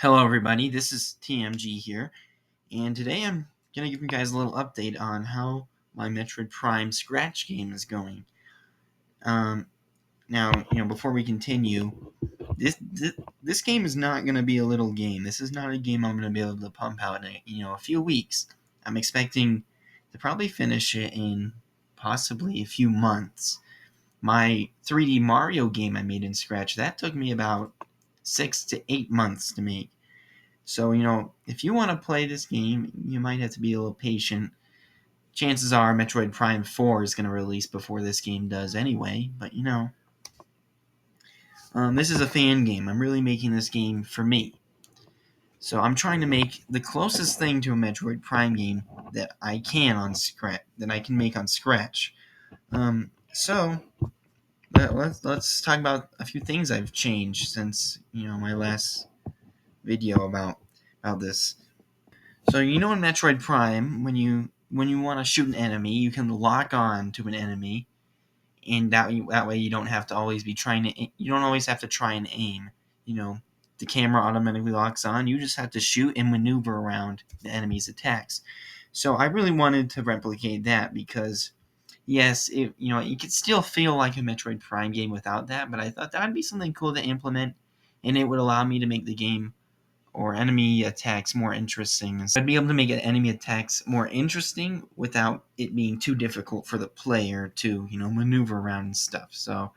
Hello, everybody. This is TMG here, and today I'm going to give you guys a little update on how my Metroid Prime Scratch game is going. Um, now, before we continue, this game is not going to be a little game. This is not a game I'm going to be able to pump out in a few weeks. I'm expecting to probably finish it in possibly a few months. My 3D Mario game I made in Scratch that took me about 6 to 8 months to make. So, if you want to play this game, you might have to be a little patient. Chances are Metroid Prime 4 is going to release before this game does anyway, but this is a fan game. I'm really making this game for me. So I'm trying to make the closest thing to a Metroid Prime game that I can on Scratch, that I can make on Scratch. So let's talk about a few things I've changed since my last video about this. So in Metroid Prime, when you want to shoot an enemy, you can lock on to an enemy, and that way you don't have to always be trying to you don't always have to try and aim. You know, the camera automatically locks on. You just have to shoot and maneuver around the enemy's attacks. So I really wanted to replicate that because yes, it could still feel like a Metroid Prime game without that, but I thought that would be something cool to implement, and it would allow me to make the game or enemy attacks more interesting. So I'd be able to make enemy attacks more interesting without it being too difficult for the player to, maneuver around and stuff. So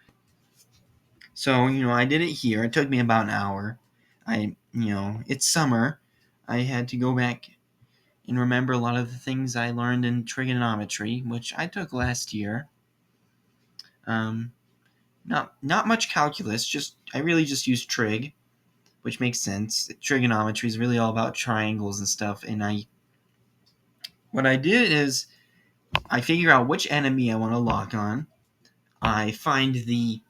I did it here. It took me about an hour. It's summer. I had to go back and remember a lot of the things I learned in trigonometry, which I took last year. Um, not much calculus. Just I really just used trig, which makes sense. Trigonometry is really all about triangles and stuff, and what I did is I figure out which enemy I want to lock on. I find the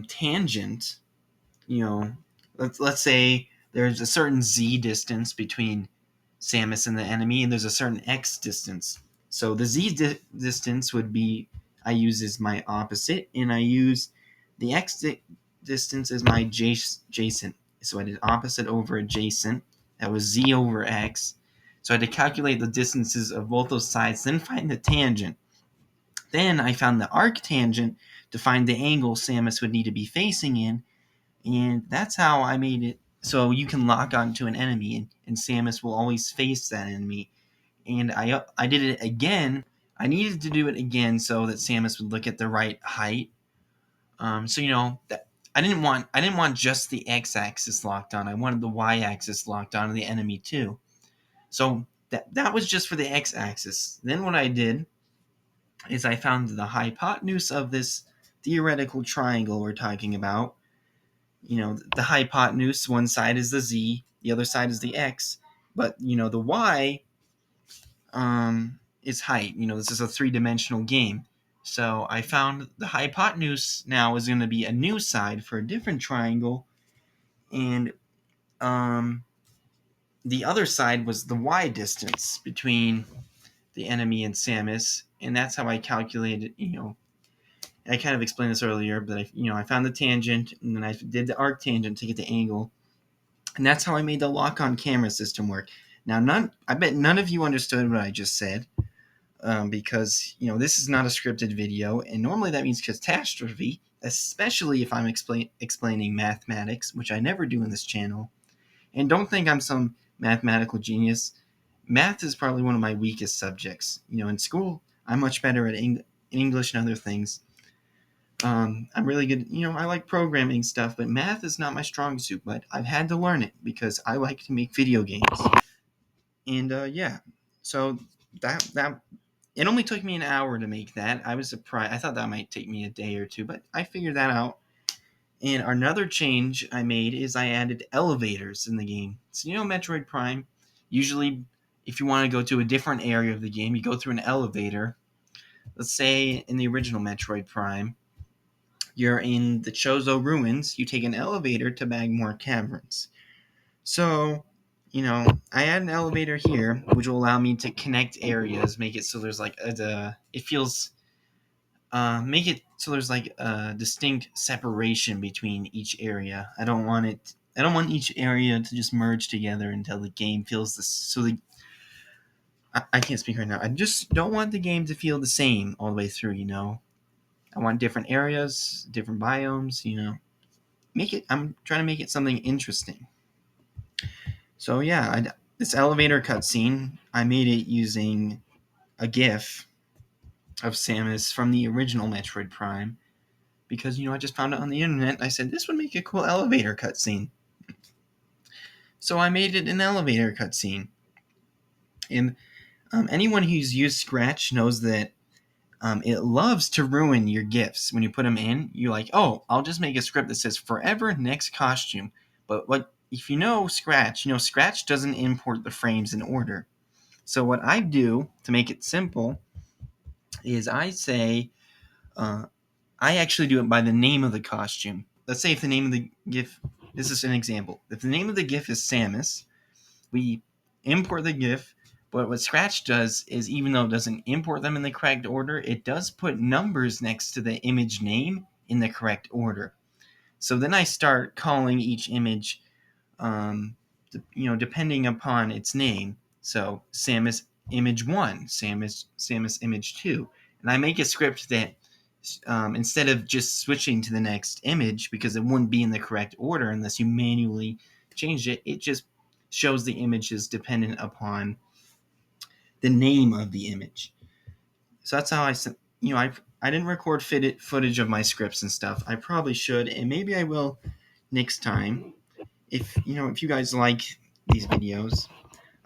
tangent. Let's say there's a certain z distance between Samus and the enemy, and there's a certain x distance. So the distance would be I use as my opposite, and I use the distance as my adjacent. So I did opposite over adjacent. That was z over x. So I had to calculate the distances of both those sides, then find the tangent. Then I found the arctangent to find the angle Samus would need to be facing in, and that's how I made it so you can lock onto an enemy, and Samus will always face that enemy. And I did it again. I needed to do it again so that Samus would look at the right height. So that I didn't want just the x-axis locked on. I wanted the y-axis locked on the enemy too. So that was just for the x-axis. Then what I did is I found the hypotenuse of this theoretical triangle we're talking about. The hypotenuse, one side is the z, the other side is the x, but the y is height. This is a three-dimensional game. So I found the hypotenuse now is going to be a new side for a different triangle, and the other side was the y distance between the enemy and Samus, and that's how I calculated. I kind of explained this earlier, but I found the tangent, and then I did the arctangent to get the angle, and that's how I made the lock-on camera system work. Now, I bet none of you understood what I just said, because this is not a scripted video, and normally that means catastrophe, especially if I'm explaining mathematics, which I never do in this channel. And don't think I'm some mathematical genius. Math is probably one of my weakest subjects. In school, I'm much better at English and other things. I'm really good. I like programming stuff, but math is not my strong suit. But I've had to learn it because I like to make video games. And yeah, so that it only took me an hour to make that. I was surprised. I thought that might take me a day or two, but I figured that out. And another change I made is I added elevators in the game. So Metroid Prime, usually if you want to go to a different area of the game, you go through an elevator. Let's say in the original Metroid Prime, you're in the Chozo ruins, you take an elevator to Magmore Caverns. So, I add an elevator here, which will allow me to connect areas, make it so there's like make it so there's like a distinct separation between each area. I don't want it I don't want each area to just merge together until the game feels this. I can't speak right now. I just don't want the game to feel the same all the way through. I want different areas, different biomes. Make it. I'm trying to make it something interesting. So yeah, this elevator cutscene, I made it using a GIF of Samus from the original Metroid Prime because I just found it on the internet. And I said this would make a cool elevator cutscene, so I made it an elevator cutscene. And anyone who's used Scratch knows that it loves to ruin your GIFs when you put them in. You're like, oh, I'll just make a script that says forever next costume. But if you know Scratch, Scratch doesn't import the frames in order. So what I do to make it simple is I say, I actually do it by the name of the costume. Let's say if the name of the GIF, this is an example. If the name of the GIF is Samus, we import the GIF, but what Scratch does is even though it doesn't import them in the correct order, it does put numbers next to the image name in the correct order. So then I start calling each image, depending upon its name. So Samus image 1, Samus image 2. And I make a script that instead of just switching to the next image because it wouldn't be in the correct order unless you manually changed it, it just shows the images dependent upon the name of the image. So that's how I didn't record footage of my scripts and stuff. I probably should, and maybe I will next time. If you guys like these videos,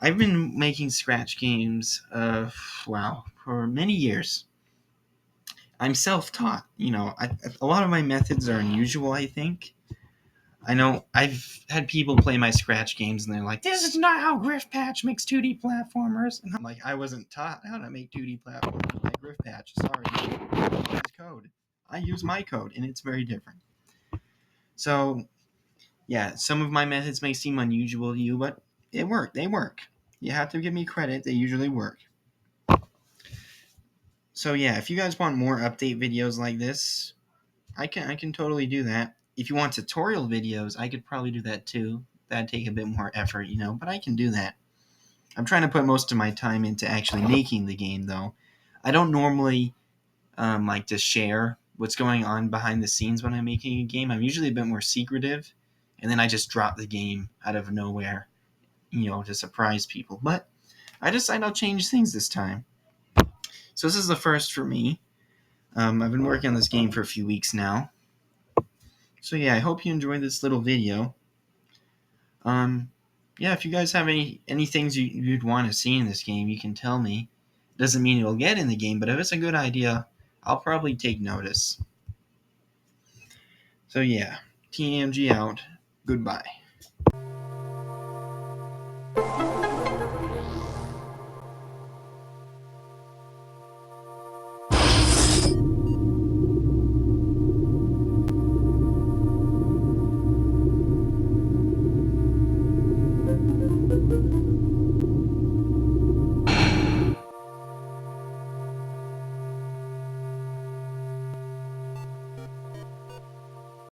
I've been making Scratch games, for many years. I'm self-taught. A lot of my methods are unusual, I think. I know I've had people play my Scratch games and they're like, this is not how Griff Patch makes 2D platformers. And I'm like, I wasn't taught how to make 2D platformers by Griff Patch. Sorry, I use code. I use my code and it's very different. So, yeah, some of my methods may seem unusual to you, but they work. You have to give me credit, they usually work. So yeah, if you guys want more update videos like this, I can totally do that. If you want tutorial videos, I could probably do that too. That'd take a bit more effort, but I can do that. I'm trying to put most of my time into actually making the game, though. I don't normally like to share what's going on behind the scenes when I'm making a game. I'm usually a bit more secretive, and then I just drop the game out of nowhere, to surprise people. But I decided I'll change things this time. So this is the first for me. I've been working on this game for a few weeks now. So yeah, I hope you enjoyed this little video. Yeah, if you guys have any things you'd want to see in this game, you can tell me. Doesn't mean it'll get in the game, but if it's a good idea, I'll probably take notice. So yeah, TMG out. Goodbye.